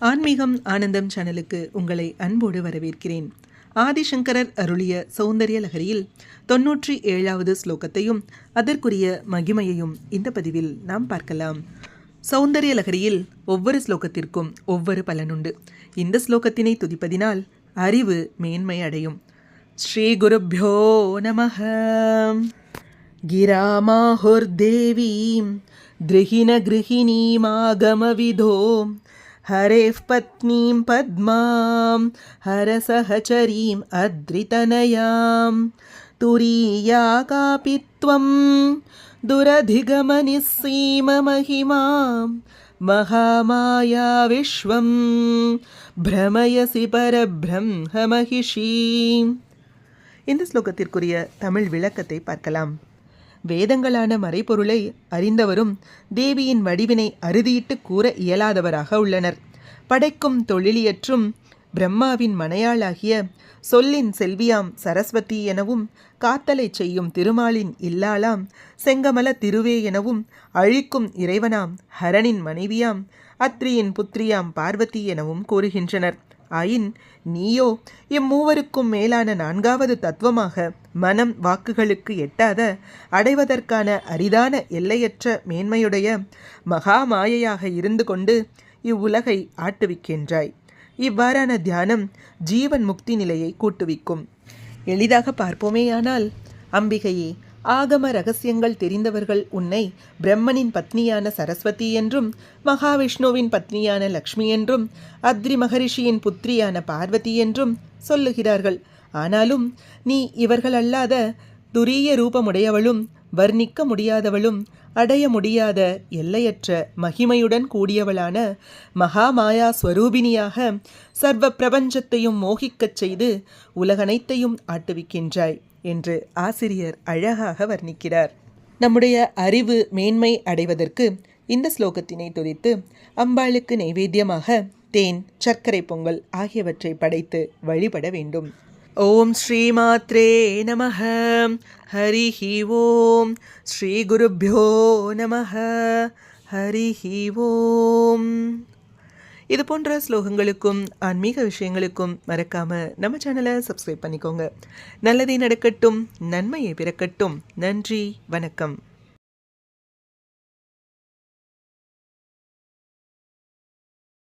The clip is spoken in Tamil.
ஆன்மீகம் ஆனந்தம் சேனலுக்கு உங்களை அன்போடு வரவேற்கிறேன். ஆதிசங்கரர் அருளிய சௌந்தர்ய லகரியில் 97வது ஸ்லோகத்தையும் அதற்குரிய மகிமையையும் இந்த பதிவில் நாம் பார்க்கலாம். சௌந்தர்ய லகரியில் ஒவ்வொரு ஸ்லோகத்திற்கும் ஒவ்வொரு பலனுண்டு. இந்த ஸ்லோகத்தினை துதிப்பதினால் அறிவு மேன்மை அடையும். ஸ்ரீ குருப்யோ நமஹ. கிராமாஹுர்தேவீம் கிருஹிண கிருஹிணீமாகமவிதோ हरेः पत्नीं पद्मां हरसहचरीम् अद्रितनयां तुरीया कापि त्वं दुरधिगमनिस्सीममहिमां महामाया विश्वं भ्रमयसि परब्रह्ममहिषी. இந்த ஸ்லோகத்திற்குரிய தமிழ் விளக்கத்தை பார்க்கலாம். வேதங்களான மறைபொருளை அறிந்தவரும் தேவியின் வடிவினை அறுதியிட்டு கூற இயலாதவராக உள்ளனர். படைக்கும் தொழிலியற்றும் பிரம்மாவின் மனையாளாகிய சொல்லின் செல்வியாம் சரஸ்வதி எனவும், காத்தலை செய்யும் திருமாலின் இல்லாளாம் செங்கமல திருவே எனவும், அழிக்கும் இறைவனாம் ஹரனின் மனைவியாம் அத்ரியின் புத்திரியாம் பார்வதி எனவும் கூறுகின்றனர். ஆயின் நீயோ இம்மூவருக்கும் மேலான 4வது தத்துவமாக மனம் வாக்குகளுக்கு எட்டாத அடைவதற்கான அரிதான எல்லையற்ற மேன்மையுடைய மகாமாயையாக இருந்து கொண்டு இவ்வுலகை ஆட்டுவிக்கின்றாய். இவ்வாறான தியானம் ஜீவன் முக்தி நிலையை கூட்டுவிக்கும். எளிதாக பார்ப்போமேயானால், அம்பிகையே, ஆகம ரகசியங்கள் தெரிந்தவர்கள் உன்னை பிரம்மனின் பத்னியான சரஸ்வதி என்றும், மகாவிஷ்ணுவின் பத்னியான லக்ஷ்மி என்றும், அத்ரி மகரிஷியின் புத்திரியான பார்வதி என்றும் சொல்லுகிறார்கள். ஆனாலும் நீ இவர்கள் அல்லாத துரிய ரூபமுடையவளும், வர்ணிக்க முடியாதவளும், அடைய முடியாத எல்லையற்ற மகிமையுடன் கூடியவளான மகாமாயா ஸ்வரூபிணியாக சர்வ பிரபஞ்சத்தையும் மோகிக்கச் செய்து உலகனைத்தையும் ஆட்டுவிக்கின்றாய் என்று ஆசிரியர் அழகாக வர்ணிக்கிறார். நம்முடைய அறிவு மேன்மை அடைவதற்கு இந்த ஸ்லோகத்தினை துதித்து அம்பாளுக்கு நைவேத்தியமாக தேன், சர்க்கரை பொங்கல் ஆகியவற்றை படைத்து வழிபட வேண்டும். ஓம் ஸ்ரீ மாத்ரே நமஹ. ஹரிஹி ஓம். ஸ்ரீ குருப்யோ நமஹ. ஹரிஹி ஓம். இது போன்ற ஸ்லோகங்களுக்கும் ஆன்மீக விஷயங்களுக்கும் மறக்காம நம்ம சேனலை சப்ஸ்கிரைப் பண்ணிக்கோங்க. நல்லதே நடக்கட்டும், நன்மையை பிறக்கட்டும். நன்றி, வணக்கம்.